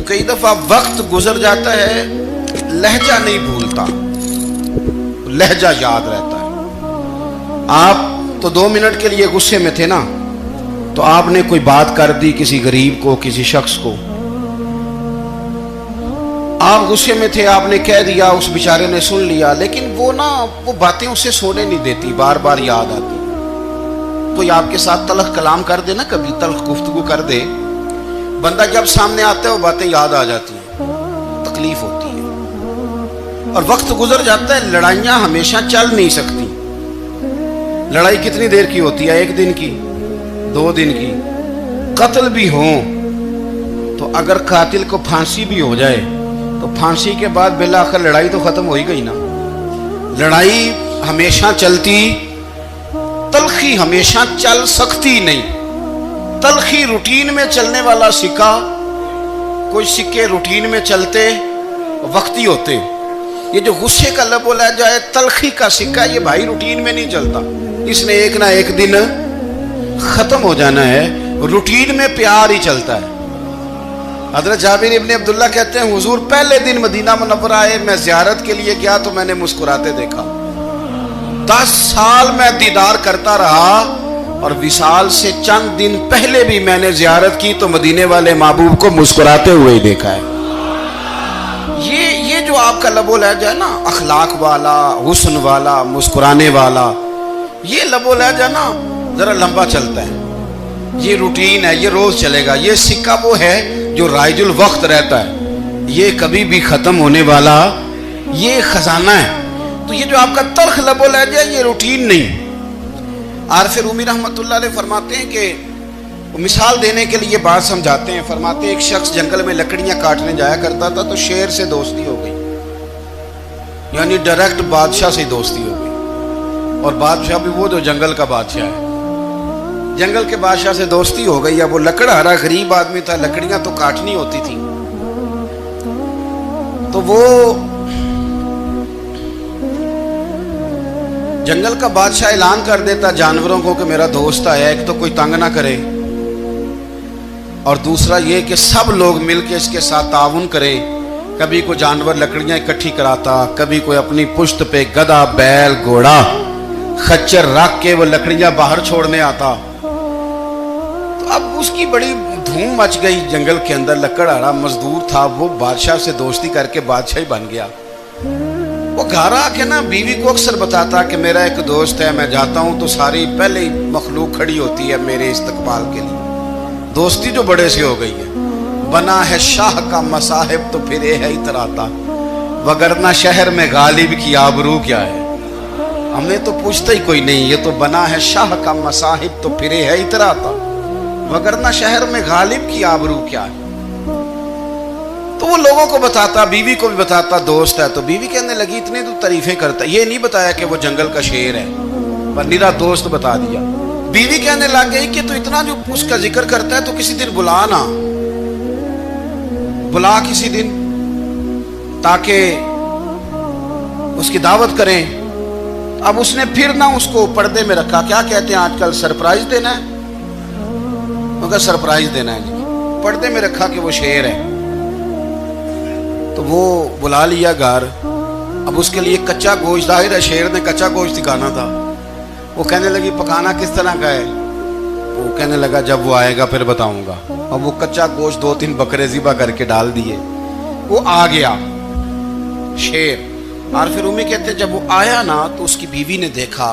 कई दफा वक्त गुजर जाता है, लहजा नहीं भूलता, लहजा याद रहता है। आप तो 2 मिनट के लिए गुस्से में थे ना, तो आपने कोई बात कर दी किसी गरीब को, किसी शख्स को, आप गुस्से में थे, आपने कह दिया, उस बेचारे ने सुन लिया, लेकिन वो बातें उसे सोने नहीं देती, बार बार याद आती। कोई आपके साथ तलख कलाम कर दे ना, कभी तलख गुफ्तगू कर दे, बंदा जब सामने आता है वो बातें याद आ जाती हैं, तकलीफ होती है। और वक्त गुजर जाता है, लड़ाइयां हमेशा चल नहीं सकती। लड़ाई कितनी देर की होती है? 1 दिन की, 2 दिन की। कत्ल भी हो तो अगर कातिल को फांसी भी हो जाए तो फांसी के बाद बिला आखिर लड़ाई तो खत्म हो ही गई ना। लड़ाई हमेशा चलती, तलखी हमेशा चल सकती नहीं। तलखी रूटीन में चलने वाला सिक्का, कोई सिक्के रूटीन में चलते वक्ती होते। ये जो गुस्से का लबो लहजा है, तलखी का सिक्का, ये भाई रूटीन में नहीं चलता, इसने एक ना एक दिन खत्म हो जाना है। रूटीन में प्यार ही चलता है। हजरत जाबिर इब्न अब्दुल्ला कहते हैं, हुजूर पहले दिन मदीना मुनव्वरा आए, मैं ज़ियारत के लिए गया तो मैंने मुस्कुराते देखा। 10 साल मैं दीदार करता रहा और विसाल से चंद दिन पहले भी मैंने ज़ियारत की तो मदीने वाले महबूब को मुस्कुराते हुए ही देखा है। ये जो आपका लबो लहजा है ना, अखलाक वाला, हुस्न वाला, मुस्कुराने वाला, ये लबो लहजा ना जरा लंबा चलता है। ये रूटीन है, ये रोज चलेगा। ये सिक्का वो है जो राइजुल वक्त रहता है, ये कभी भी खत्म होने वाला ये खजाना है। तो ये जो आपका तल्ख लबो लहजा है, ये रूटीन नहीं। आरिफ रूमी रहमतुल्लाह अलैह फरमाते हैं कि मिसाल देने के लिए बात समझाते हैं। फरमाते हैं, एक शख्स जंगल में लकड़ियां काटने जाया करता था तो शेर से दोस्ती हो गई, यानी डायरेक्ट बादशाह से दोस्ती हो गई। और बादशाह भी वो जो जंगल का बादशाह है, जंगल के बादशाह से दोस्ती हो गई। अब वो लकड़हारा गरीब आदमी था, लकड़ियां तो काटनी होती थी, तो वो जंगल का बादशाह ऐलान कर देता जानवरों को कि मेरा दोस्त आया, एक तो कोई तंग ना करे, और दूसरा ये कि सब लोग मिलकर इसके साथ ताउन करें। कभी कोई जानवर लकड़ियां इकट्ठी कराता, कभी कोई अपनी पुश्त पे गधा, बैल, घोड़ा, खच्चर रख के वो लकड़ियां बाहर छोड़ने आता। तो अब उसकी बड़ी धूम मच गई जंगल के अंदर। लकड़हारा मजदूर था, वो बादशाह से दोस्ती करके बादशाह ही बन गया। वो घर आके ना बीवी को अक्सर बताता कि मेरा एक दोस्त है, मैं जाता हूं तो सारी पहले ही मखलूक खड़ी होती है मेरे इस्तकबाल के लिए। दोस्ती जो बड़े से हो गई है। बना है शाह का मसाहिब तो फिर है इतराता, वगरना शहर में गालिब की आबरू क्या है। हमें तो पूछता ही कोई नहीं, ये तो बना है शाह का मसाहिब तो फिर है इतराता, वगरना शहर में गालिब की आबरू क्या है। तो वो लोगों को बताता, बीवी को भी बताता, दोस्त है। तो बीवी कहने लगी, इतनी तो तारीफें करता, ये नहीं बताया कि वो जंगल का शेर है, पर निरा दोस्त बता दिया। बीवी कहने लग गई कि तो इतना जो उसका जिक्र करता है तो किसी दिन बुला ना, बुला किसी दिन, ताकि उसकी दावत करें। अब उसने फिर ना उसको पर्दे में रखा। क्या कहते हैं आजकल, सरप्राइज देना है, मगर सरप्राइज देना है जी। पर्दे में रखा कि वो शेर है। तो वो बुला लिया घर। अब उसके लिए कच्चा गोश्त, जाहिर है शेर ने कच्चा गोश्त दिखाना था। वो कहने लगी, पकाना किस तरह का है? वो कहने लगा, जब वो आएगा फिर बताऊंगा। अब वो कच्चा गोश्त 2-3 बकरे ज़िबा करके डाल दिए। वो आ गया शेर। आरिफ रूमी कहते जब वो आया ना तो उसकी बीवी ने देखा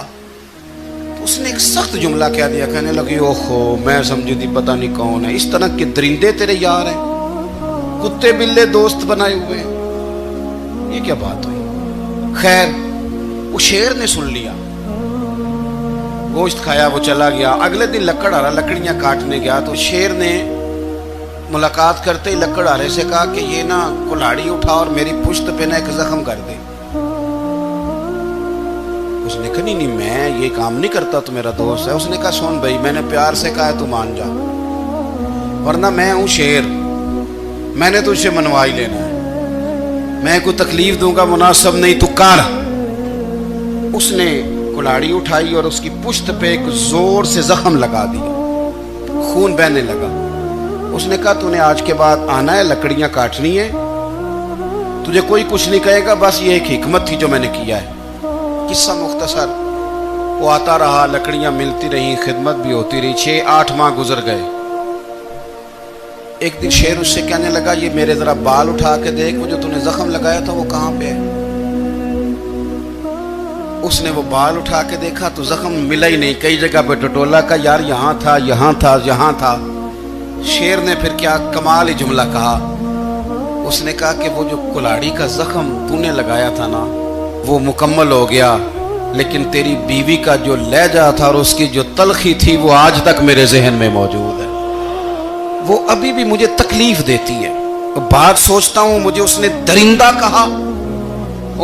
तो उसने एक सख्त जुमला कह दिया। कहने लगी, ओहो, मैं समझी थी पता नहीं कौन है, इस तरह के दरिंदे तेरे यार हैं, कुत्ते बिल्ले दोस्त बनाए हुए हैं, ये क्या बात हुई? खैर वो शेर ने सुन लिया, गोश्त खाया, वो चला गया। अगले दिन लकड़हारा लकड़ियां काटने गया तो शेर ने मुलाकात करते ही लकड़हारे से कहा कि ये ना कुल्हाड़ी उठा और मेरी पुश्त पे ना एक जख्म कर दे। उसने कहा, नहीं मैं ये काम नहीं करता, तो मेरा दोस्त है। उसने कहा, सुन भाई, मैंने प्यार से कहा है तू मान जा, वरना मैं हूं शेर, मैंने तुझसे मनवा ही लेना है, मैं कोई तकलीफ दूंगा मुनासिब नहीं, तू कर। उसने कुल्हाड़ी उठाई और उसकी पुश्त पे एक जोर से जख्म लगा दिया, खून बहने लगा। उसने कहा तूने आज के बाद आना है, लकड़ियां काटनी है, तुझे कोई कुछ नहीं कहेगा, बस ये एक हिकमत थी जो मैंने किया है। किस्सा मुख्तसर, वो आता रहा, लकड़ियां मिलती रही, खिदमत भी होती रही, 6-8 माह गुजर गए। एक दिन शेर उससे कहने लगा ये मेरे जरा बाल उठा के देख, वो जो तूने जख्म लगाया था वो कहाँ पे है। उसने वो बाल उठा के देखा तो जख्म मिला ही नहीं, कई जगह पे टटोला का यार यहाँ था, यहाँ था, यहाँ था। शेर ने फिर क्या कमाल ही जुमला कहा, उसने कहा कि वो जो कुल्हाड़ी का जख्म तूने लगाया था ना वो मुकम्मल हो गया, लेकिन तेरी बीवी का जो लहजा था और उसकी जो तलखी थी वो आज तक मेरे जहन में मौजूद है, वो अभी भी मुझे तकलीफ देती है। तो बात सोचता हूँ मुझे उसने दरिंदा कहा,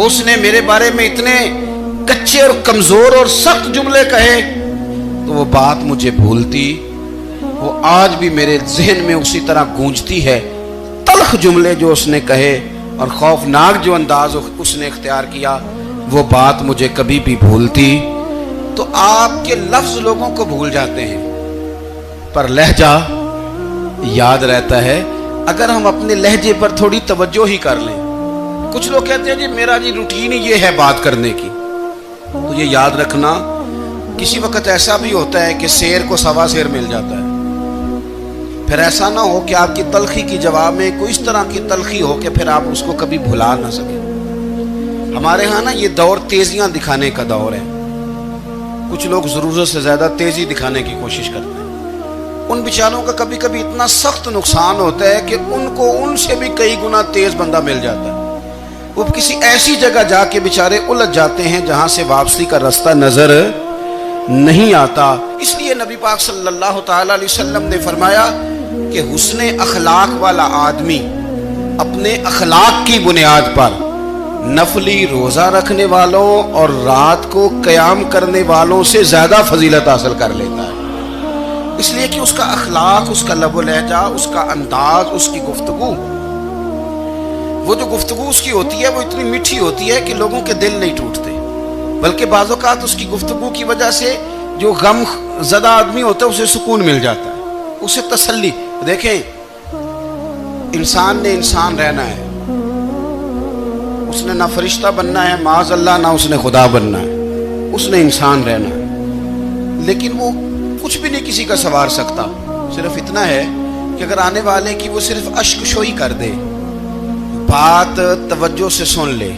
उसने मेरे बारे में इतने कच्चे और कमजोर और सख्त जुमले कहे, तो वो बात मुझे भूलती, वो आज भी मेरे जहन में उसी तरह गूंजती है। तल्ख जुमले जो उसने कहे और खौफनाक जो अंदाज उसने इख्तियार किया, वो बात मुझे कभी भी भूलती। तो आपके लफ्ज लोगों को भूल जाते हैं पर लहजा याद रहता है, अगर हम अपने लहजे पर थोड़ी तवज्जो ही कर लें। कुछ लोग कहते हैं जी मेरा जी रूटीन ही ये है बात करने की, तो ये याद रखना किसी वक्त ऐसा भी होता है कि शेर को सवा शेर मिल जाता है। फिर ऐसा ना हो कि आपकी तलखी की जवाब में कोई इस तरह की तलखी हो कि फिर आप उसको कभी भुला ना सके। हमारे यहाँ ना ये दौर तेजियां दिखाने का दौर है, कुछ लोग जरूरत से ज्यादा तेजी दिखाने की कोशिश करते हैं। उन बेचारों का कभी कभी इतना सख्त नुकसान होता है कि उनको उनसे भी कई गुना तेज बंदा मिल जाता है। वो किसी ऐसी जगह जाके बेचारे उलझ जाते हैं जहां से वापसी का रास्ता नजर नहीं आता। इसलिए नबी पाक सल्लल्लाहु तआला अलैहि वसल्लम ने फरमाया कि हुस्ने अखलाक वाला आदमी अपने अखलाक की बुनियाद पर नफली रोजा रखने वालों और रात को क़याम करने वालों से ज्यादा फजीलत हासिल कर लेता है। इसलिए कि उसका अखलाक, उसका लबो लहजा, उसका अंदाज, उसकी गुफ्तगू, वो जो गुफ्तगू उसकी होती है वो इतनी मीठी होती है कि लोगों के दिल नहीं टूटते, बल्कि बाज़ औक़ात उसकी गुफ्तगू की वजह से जो गम ज़दा आदमी होता है उसे सुकून मिल जाता है, उसे तसल्ली। देखें, इंसान ने इंसान रहना है, उसने ना फरिश्ता बनना है माज़ अल्लाह, ना उसने खुदा बनना है, उसने इंसान रहना है। लेकिन वो कुछ भी नहीं किसी का सवार सकता, सिर्फ इतना है कि अगर आने वाले की वो सिर्फ अश्कशोई कर दे, बात तवज्जो से सुन ले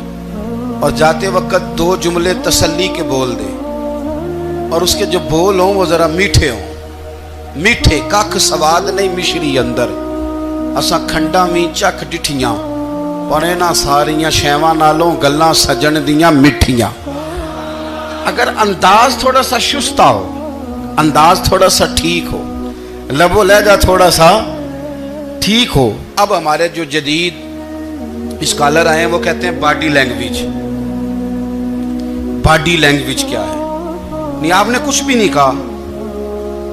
और जाते वक्त 2 जुमले तसल्ली के बोल दे, और उसके जो बोल हों वो जरा मीठे हों। मीठे कख सवाद नहीं मिश्री अंदर, असा खंडा मी चख डिठियां, पर इन्हां सारियां शैवां नालों गल्लां सजन दियां मिठियां। अगर अंदाज थोड़ा सा शुस्ता हो, अंदाज थोड़ा सा ठीक हो, लबो लहजा थोड़ा सा ठीक हो। अब हमारे जो जदीद स्कॉलर आए हैं वो कहते हैं बॉडी लैंग्वेज। बॉडी लैंग्वेज क्या है? नहीं, आपने कुछ भी नहीं कहा,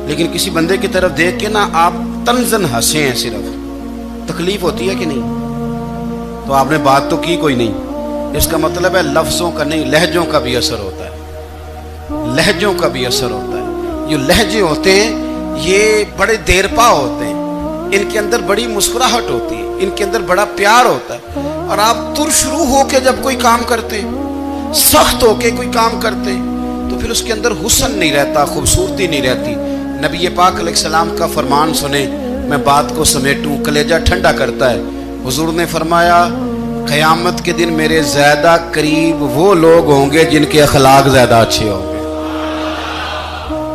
लेकिन किसी बंदे की तरफ देख के ना आप तंजन हंसे हैं, सिर्फ तकलीफ होती है कि नहीं? तो आपने बात तो की कोई नहीं, इसका मतलब है लफ्जों का नहीं, लहजों का भी असर होता है, लहजों का भी असर होता है। जो लहजे होते हैं ये बड़े देरपा होते हैं, इनके अंदर बड़ी मुस्कुराहट होती है, इनके अंदर बड़ा प्यार होता है। और आप तुरशरू होके जब कोई काम करते, सख्त होके कोई काम करते, तो फिर उसके अंदर हुस्न नहीं रहता, खूबसूरती नहीं रहती। नबी पाक अलैहिस्सलाम का फरमान सुने, मैं बात को समेटूं, कलेजा ठंडा करता है। हुजूर ने फरमाया क़यामत के दिन मेरे ज्यादा करीब वो लोग होंगे जिनके अखलाक ज्यादा अच्छे होंगे,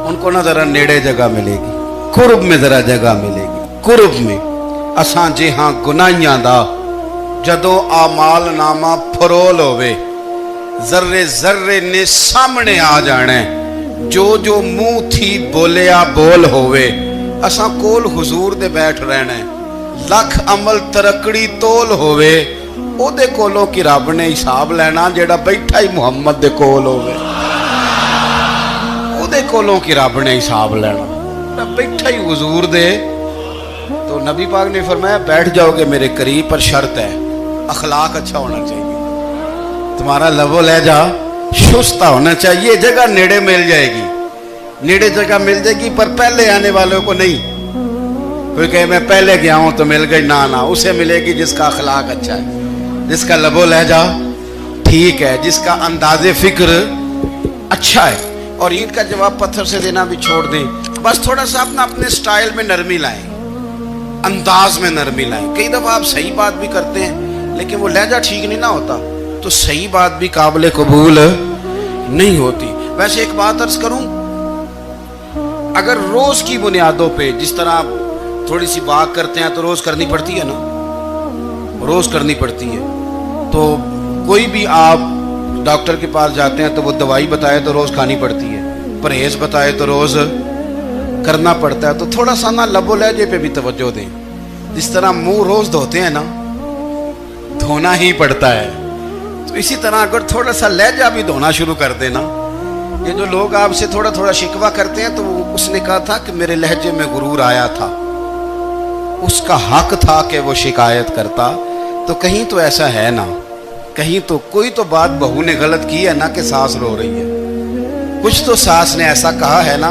उनको ना जरा नेड़े जगह मिलेगी, कुर्ब में जरा जगह मिलेगी, कुर्ब में। असां जे हाँ गुनाहियां दा जदों आमाल नामा फरोल होवे, जर्रे जर्रे ने सामने आ जाने, जो जो मुंह थी बोलिया बोल होवे। असां कोल हुजूर दे बैठ रहना, लख अमल तरकड़ी तोल होवे, ओदे कोलों की रब ने हिसाब लेना जेड़ा बैठा ही मुहम्मद दे कोल होवे, ओदे कोलों की रब ने हिसाब लेना, बैठा ही हुजूर दे। तो नबी पाक ने फरमाया बैठ जाओगे मेरे करीब, पर शर्त है अखलाक अच्छा होना चाहिए, तुम्हारा लबो लहजा शुस्ता होना चाहिए। जगह नेड़े मिल जाएगी, नेड़े जगह मिल जाएगी, पर पहले आने वालों को नहीं। कोई कहे मैं पहले गया हूं तो मिल गई, ना ना, उसे मिलेगी जिसका अखलाक अच्छा है, जिसका लबो लहजा ठीक है, जिसका अंदाजे फिक्र अच्छा है। और ईद का जवाब पत्थर से देना भी छोड़ दें, बस थोड़ा सा अपना अपने स्टाइल में नरमी लाएं, अंदाज में नरमी लाएं। कई दफा आप सही बात भी करते हैं लेकिन वो लहजा ठीक नहीं ना होता, तो सही बात भी काबिल कबूल नहीं होती। वैसे एक बात अर्ज करूं, अगर रोज की बुनियादों पे, जिस तरह आप थोड़ी सी बात करते हैं तो रोज करनी पड़ती है ना, रोज करनी पड़ती है, तो कोई भी आप डॉक्टर के पास जाते हैं तो वो दवाई बताए तो रोज खानी पड़ती है, परहेज बताए तो रोज करना पड़ता है। तो थोड़ा सा ना लबो लहजे पे भी तवज्जो दें। जिस तरह मुंह रोज धोते हैं ना, धोना ही पड़ता है, तो इसी तरह अगर थोड़ा सा लहजा भी धोना शुरू कर देना। ये जो लोग आपसे थोड़ा थोड़ा शिकवा करते हैं, तो उसने कहा था कि मेरे लहजे में गुरूर आया था, उसका हक था कि वो शिकायत करता। तो कहीं तो ऐसा है ना, कहीं तो कोई तो बात बहू ने गलत की है ना कि सास रो रही है, कुछ तो सास ने ऐसा कहा है ना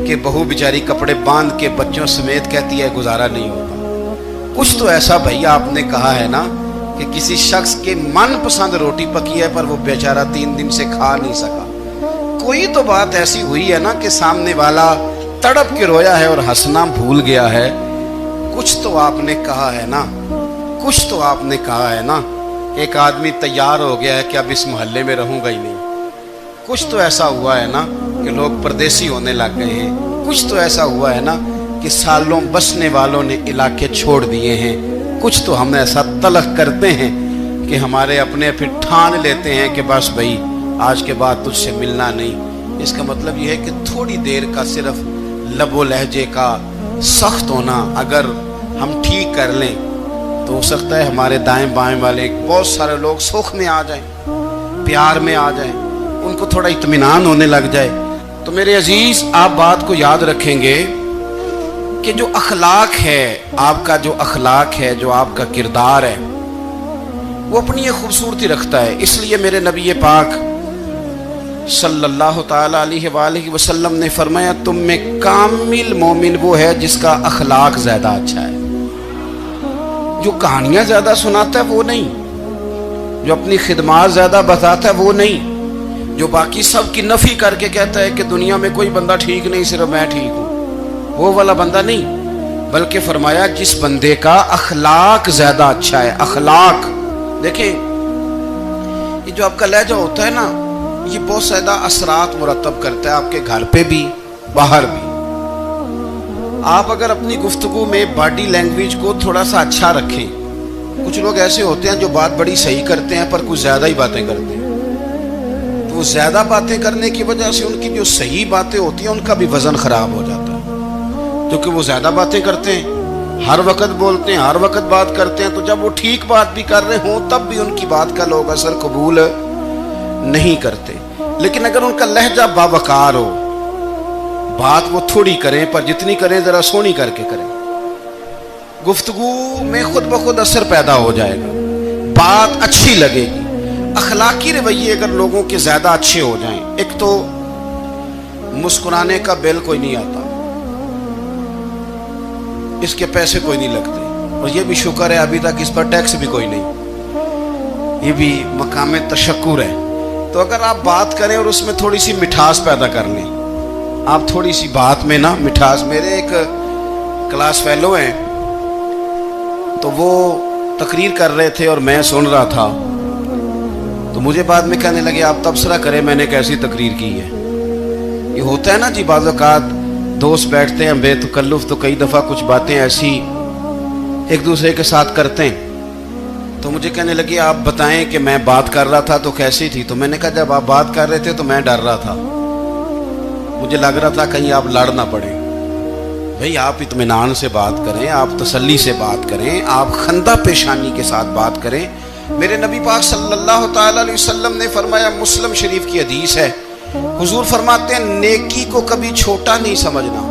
कि बहू बेचारी कपड़े बांध के बच्चों समेत कहती है गुजारा नहीं होता। कुछ तो ऐसा भैया आपने कहा है ना कि किसी शख्स के मनपसंद रोटी पकी है पर वो बेचारा 3 दिन से खा नहीं सका। कोई तो बात ऐसी हुई है ना कि सामने वाला तड़प के रोया है और हंसना भूल गया है। कुछ तो आपने कहा है ना, कुछ तो आपने कहा है ना। एक आदमी तैयार हो गया है कि अब इस मोहल्ले में रहूंगा ही नहीं। कुछ तो ऐसा हुआ है ना कि लोग परदेसी होने लग गए हैं। कुछ तो ऐसा हुआ है ना कि सालों बसने वालों ने इलाके छोड़ दिए हैं। कुछ तो हम ऐसा तलख करते हैं कि हमारे अपने फिर ठान लेते हैं कि बस भाई आज के बाद तुझसे मिलना नहीं। इसका मतलब यह है कि थोड़ी देर का सिर्फ लबो लहजे का सख्त होना अगर हम ठीक कर लें तो हो सकता है हमारे दाएं बाएं वाले बहुत सारे लोग सुख में आ जाएं, प्यार में आ जाएं, उनको थोड़ा इत्मीनान होने लग जाए। तो मेरे अजीज, आप बात को याद रखेंगे कि जो अखलाक है, आपका जो अखलाक है, जो आपका किरदार है, वो अपनी एक खूबसूरती रखता है। इसलिए मेरे नबी पाक सल्लल्लाहु ताला अलैहि वसल्लम ने फरमाया, तुम में कामिल मोमिन वो है जिसका अखलाक ज्यादा अच्छा है। जो कहानियां ज्यादा सुनाता है वो नहीं, जो अपनी खिदमत ज्यादा बताता है वो नहीं, जो बाकी सब की नफी करके कहता है कि दुनिया में कोई बंदा ठीक नहीं, सिर्फ मैं ठीक हूं, वो वाला बंदा नहीं। बल्कि फरमाया जिस बंदे का अखलाक ज्यादा अच्छा है। अखलाक देखें, ये जो आपका लहजा होता है ना, ये बहुत ज्यादा असरात मुरतब करता है आपके घर पे भी बाहर भी। आप अगर अपनी गुफ्तगू में बॉडी लैंग्वेज को थोड़ा सा अच्छा रखें, कुछ लोग ऐसे होते हैं जो बात बड़ी सही करते हैं पर कुछ ज्यादा ही बातें करते हैं, तो वो ज्यादा बातें करने की वजह से उनकी जो सही बातें होती हैं उनका भी वजन खराब हो जाता है, क्योंकि वो ज्यादा बातें करते हैं, हर वक्त बोलते हैं, हर वक्त बात करते हैं। तो जब वो ठीक बात भी कर रहे हों तब भी उनकी बात का लोग असर कबूल नहीं करते। लेकिन अगर उनका लहजा बावकार हो, बात वो थोड़ी करें पर जितनी करें जरा सोनी करके करें, गुफ्तगू में खुद ब खुद असर पैदा हो जाएगा, बात अच्छी लगेगी। अखलाकी रवैये अगर लोगों के ज्यादा अच्छे हो जाएं, एक तो मुस्कुराने का बिल कोई नहीं आता, इसके पैसे कोई नहीं लगते, और ये भी शुक्र है अभी तक इस पर टैक्स भी कोई नहीं, ये भी मकाम तशक्कुर है। तो अगर आप बात करें और उसमें थोड़ी सी मिठास पैदा कर लें, आप थोड़ी सी बात में ना मिठास। मेरे एक क्लास फेलो हैं, तो वो तकरीर कर रहे थे और मैं सुन रहा था, तो मुझे बाद में कहने लगे आप तबसरा करें मैंने कैसी तकरीर की है। ये होता है ना जी, बाज़ औक़ात दोस्त बैठते हैं बेतकल्लुफ़, तो कई दफ़ा कुछ बातें ऐसी एक दूसरे के साथ करते हैं। तो मुझे कहने लगे आप बताएं कि मैं बात कर रहा था तो कैसी थी। तो मैंने कहा जब आप बात कर रहे थे तो मैं डर रहा था, मुझे लग रहा था कहीं आप लड़ ना पड़े। भाई आप इत्मीनान से बात करें, आप तसल्ली से बात करें, आप खंदा पेशानी के साथ बात करें। मेरे नबी पाक सल्लल्लाहु ताला अलैहि वसल्लम ने फरमाया, मुस्लिम शरीफ की हदीस है, हुजूर फरमाते हैं नेकी को कभी छोटा नहीं समझना,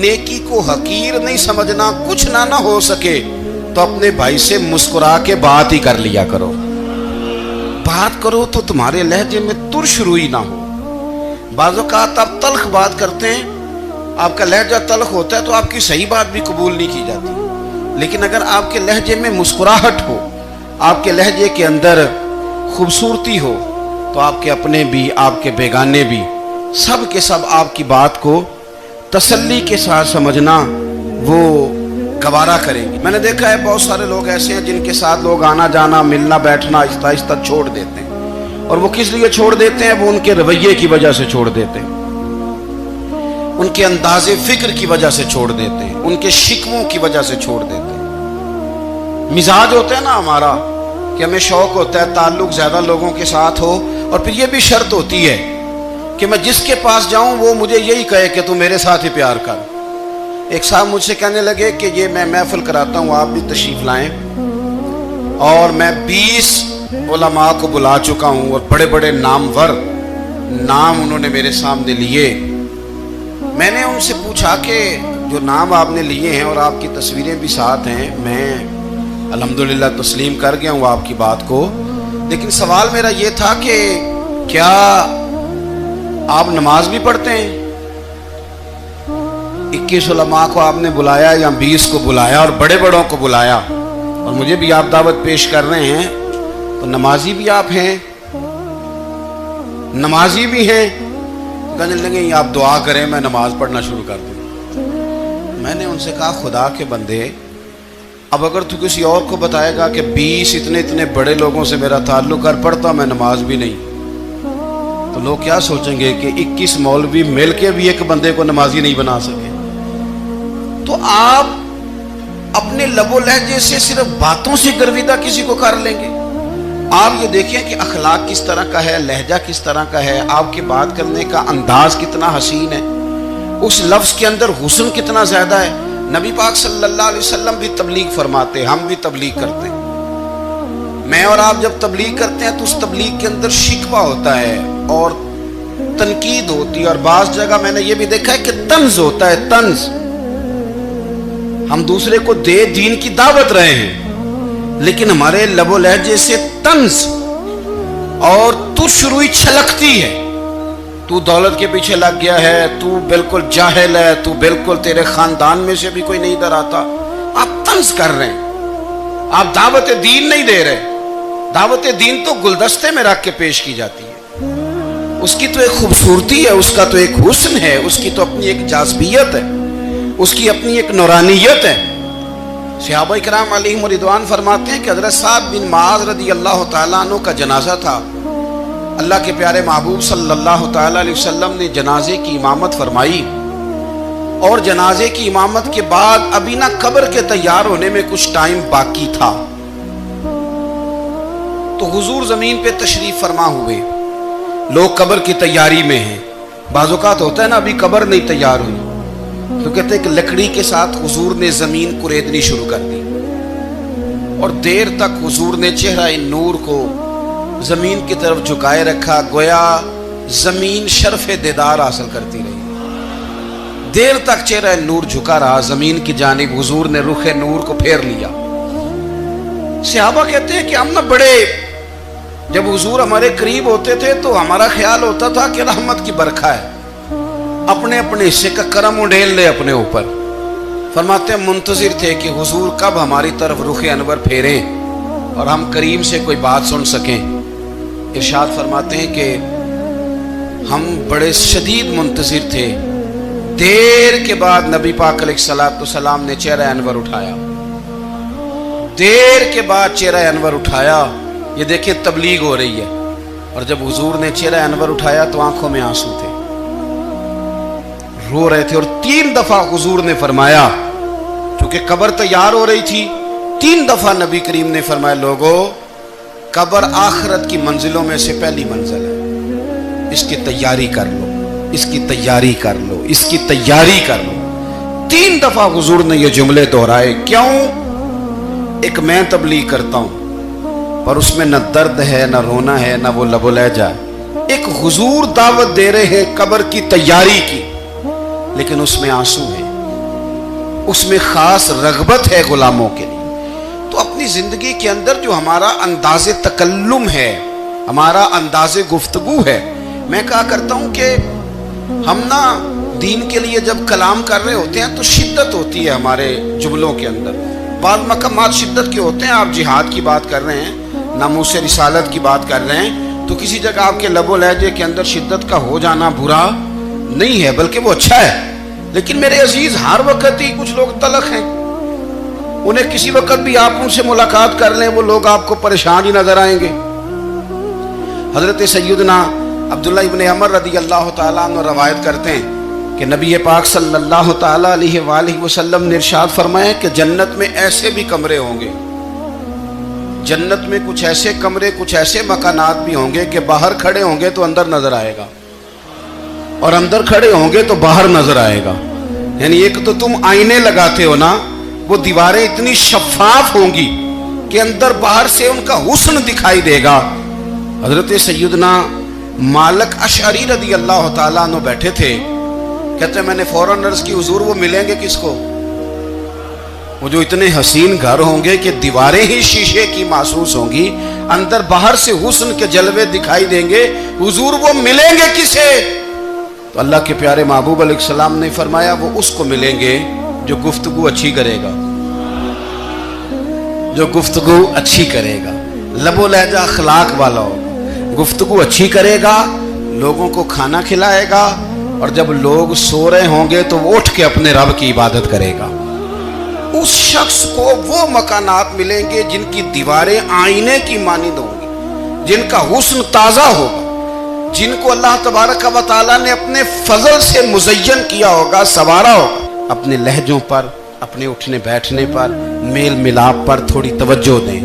नेकी को हकीर नहीं समझना। कुछ ना हो सके तो अपने भाई से मुस्कुरा के बात ही कर लिया करो, बात करो तो तुम्हारे लहजे में तुर्श रुई ना हो। बाज़ औक़ात आप तल्ख बात करते हैं آپ کا لہجہ تلخ ہوتا ہے تو آپ کی صحیح بات بھی قبول نہیں کی جاتی، لیکن اگر آپ کے لہجے میں مسکراہٹ ہو، آپ کے لہجے کے اندر خوبصورتی ہو، تو آپ کے اپنے بھی، آپ کے بیگانے بھی، سب کے سب آپ کی بات کو تسلی کے ساتھ سمجھنا وہ گوارا کریں گے۔ میں نے دیکھا ہے بہت سارے لوگ ایسے ہیں جن کے ساتھ لوگ آنا جانا، ملنا بیٹھنا آہستہ آہستہ چھوڑ دیتے ہیں، اور وہ کس لیے چھوڑ دیتے ہیں؟ وہ ان کے رویے کی وجہ سے چھوڑ دیتے ہیں، ان کے انداز فکر کی وجہ سے چھوڑ دیتے ہیں، ان کے شکووں کی وجہ سے چھوڑ دیتے ہیں۔ مزاج ہوتا ہے نا ہمارا کہ ہمیں شوق ہوتا ہے تعلق زیادہ لوگوں کے ساتھ ہو، اور پھر یہ بھی شرط ہوتی ہے کہ میں جس کے پاس جاؤں وہ مجھے یہی کہے کہ تو میرے ساتھ ہی پیار کر۔ ایک صاحب مجھ سے کہنے لگے کہ یہ میں محفل کراتا ہوں، آپ بھی تشریف لائیں، اور میں 20 علماء کو بلا چکا ہوں، اور بڑے بڑے نامور نام انہوں نے میرے سامنے لیے۔ میں نے ان سے پوچھا کہ جو نام آپ نے لیے ہیں اور آپ کی تصویریں بھی ساتھ ہیں، میں الحمدللہ تسلیم کر گیا ہوں آپ کی بات کو، لیکن سوال میرا یہ تھا کہ کیا آپ نماز بھی پڑھتے ہیں؟ 21 علماء کو آپ نے بلایا یا 20 کو بلایا اور بڑے بڑوں کو بلایا، اور مجھے بھی آپ دعوت پیش کر رہے ہیں، تو نمازی بھی آپ ہیں، نمازی بھی ہیں؟ کہنے لگے آپ دعا کریں میں نماز پڑھنا شروع کر دوں۔ میں نے ان سے کہا خدا کے بندے، اب اگر تو کسی اور کو بتائے گا کہ 20 اتنے بڑے لوگوں سے میرا تعلق کر، پڑھتا میں نماز بھی نہیں، تو لوگ کیا سوچیں گے کہ 21 مولوی مل کے بھی ایک بندے کو نمازی نہیں بنا سکے۔ تو آپ اپنے لب و لہجے سے صرف باتوں سے گرویدہ کسی کو کر لیں گے؟ آپ یہ دیکھیں کہ اخلاق کس طرح کا ہے، لہجہ کس طرح کا ہے، آپ کے بات کرنے کا انداز کتنا حسین ہے، اس لفظ کے اندر حسن کتنا زیادہ ہے۔ نبی پاک صلی اللہ علیہ وسلم بھی تبلیغ فرماتے، ہم بھی تبلیغ کرتے ہیں۔ میں اور آپ جب تبلیغ کرتے ہیں تو اس تبلیغ کے اندر شکوہ ہوتا ہے اور تنقید ہوتی ہے، اور بعض جگہ میں نے یہ بھی دیکھا ہے کہ طنز ہوتا ہے، طنز۔ ہم دوسرے کو دین کی دعوت رہے ہیں، لیکن ہمارے لب و لہجے سے طنز اور تُش روئی چھلکتی ہے۔ تو دولت کے پیچھے لگ گیا ہے، تو بالکل جاہل ہے، تو بالکل تیرے خاندان میں سے بھی کوئی نہیں ادھر آتا۔ آپ طنز کر رہے ہیں، آپ دعوت دین نہیں دے رہے۔ دعوت دین تو گلدستے میں رکھ کے پیش کی جاتی ہے، اس کی تو ایک خوبصورتی ہے، اس کا تو ایک حسن ہے، اس کی تو اپنی ایک جاذبیت ہے، اس کی اپنی ایک نورانیت ہے۔ صحابہ کرام علیہم رضوان فرماتے ہیں کہ حضرت سعد بن معاذ رضی اللہ تعالیٰ عنہ کا جنازہ تھا، اللہ کے پیارے محبوب صلی اللہ تعالیٰ علیہ وسلم نے جنازے کی امامت فرمائی، اور جنازے کی امامت کے بعد ابھی نہ قبر کے تیار ہونے میں کچھ ٹائم باقی تھا، تو حضور زمین پہ تشریف فرما ہوئے، لوگ قبر کی تیاری میں ہیں۔ بعض اوقات ہوتا ہے نا ابھی قبر نہیں تیار ہوئی، تو کہتے ہیں کہ لکڑی کے ساتھ حضور نے زمین کریدنی شروع کر دی، اور دیر تک حضور نے چہرہ نور کو زمین کی طرف جھکائے رکھا، گویا زمین شرف دیدار حاصل کرتی رہی۔ دیر تک چہرہ نور جھکا رہا زمین کی جانب، حضور نے رخ نور کو پھیر لیا۔ صحابہ کہتے ہیں کہ ہم نہ بڑے، جب حضور ہمارے قریب ہوتے تھے تو ہمارا خیال ہوتا تھا کہ رحمت کی برکھا ہے، اپنے اپنے حصے کا کرم اڈھیل لے اپنے اوپر۔ فرماتے ہیں منتظر تھے کہ حضور کب ہماری طرف رخ انور پھیریں اور ہم کریم سے کوئی بات سن سکیں۔ ارشاد فرماتے ہیں کہ ہم بڑے شدید منتظر تھے، دیر کے بعد نبی پاک علیہ الصلوۃ والسلام نے چہرہ انور اٹھایا، دیر کے بعد چہرہ انور اٹھایا۔ یہ دیکھیں تبلیغ ہو رہی ہے، اور جب حضور نے چہرہ انور اٹھایا تو آنکھوں میں آنسو تھے، رو رہے تھے، اور 3 دفعہ حضور نے فرمایا، چونکہ قبر تیار ہو رہی تھی، 3 دفعہ نبی کریم نے فرمایا لوگو قبر آخرت کی منزلوں میں سے پہلی منزل ہے، اس کی تیاری کر لو، اس کی تیاری کر لو، اس کی تیاری کر لو۔ 3 دفعہ حضور نے یہ جملے دہرائے۔ کیوں؟ ایک میں تبلیغ کرتا ہوں پر اس میں نہ درد ہے، نہ رونا ہے، نہ وہ لب و لہجہ ہے۔ ایک حضور دعوت دے رہے ہیں قبر کی تیاری کی، لیکن اس میں آنسو ہے، اس میں خاص رغبت ہے غلاموں کے لیے۔ تو اپنی زندگی کے اندر جو ہمارا انداز تکلم ہے، ہمارا انداز گفتگو ہے، میں کہا کرتا ہوں کہ ہم نا دین کے لیے جب کلام کر رہے ہوتے ہیں تو شدت ہوتی ہے ہمارے جملوں کے اندر. بعض مقامات شدت کے ہوتے ہیں. آپ جہاد کی بات کر رہے ہیں, ناموس رسالت کی بات کر رہے ہیں, تو کسی جگہ آپ کے لب و لہجے کے اندر شدت کا ہو جانا برا نہیں ہے, بلکہ وہ اچھا ہے. لیکن میرے عزیز, ہر وقت ہی کچھ لوگ تلخ ہیں. انہیں کسی وقت بھی آپ ان سے ملاقات کر لیں, وہ لوگ آپ کو پریشان ہی نظر آئیں گے. حضرت سیدنا عبداللہ ابن عمر رضی اللہ تعالیٰ عنہ روایت کرتے ہیں کہ نبی پاک صلی اللہ تعالیٰ علیہ وآلہ وسلم نے ارشاد فرمایا کہ جنت میں ایسے بھی کمرے ہوں گے, جنت میں کچھ ایسے کمرے, کچھ ایسے مکانات بھی ہوں گے کہ باہر کھڑے ہوں گے تو اندر نظر آئے گا, اور اندر کھڑے ہوں گے تو باہر نظر آئے گا. یعنی ایک تو تم آئینے لگاتے ہو نا, وہ دیواریں اتنی شفاف ہوں گی کہ اندر باہر سے ان کا حسن دکھائی دے گا. حضرت سیدنا مالک اشعری رضی اللہ تعالیٰ عنہ بیٹھے تھے, کہتے ہیں میں نے فوراً عرض کی حضور وہ ملیں گے کس کو؟ وہ جو اتنے حسین گھر ہوں گے کہ دیواریں ہی شیشے کی محسوس ہوں گی, اندر باہر سے حسن کے جلوے دکھائی دیں گے, حضور وہ ملیں گے کسے؟ تو اللہ کے پیارے محبوب علیہ السلام نے فرمایا وہ اس کو ملیں گے جو گفتگو اچھی کرے گا, جو گفتگو اچھی کرے گا, لب و لہجہ اخلاق والا ہوگا, گفتگو اچھی کرے گا, لوگوں کو کھانا کھلائے گا, اور جب لوگ سو رہے ہوں گے تو وہ اٹھ کے اپنے رب کی عبادت کرے گا. اس شخص کو وہ مکانات ملیں گے جن کی دیواریں آئینے کی مانند ہوں گی, جن کا حسن تازہ ہوگا, جن کو اللہ تبارک و تعالیٰ نے اپنے فضل سے مزین کیا ہوگا, سوارا ہوگا. اپنے لہجوں پر, اپنے اٹھنے بیٹھنے پر, میل ملاپ پر تھوڑی توجہ دیں.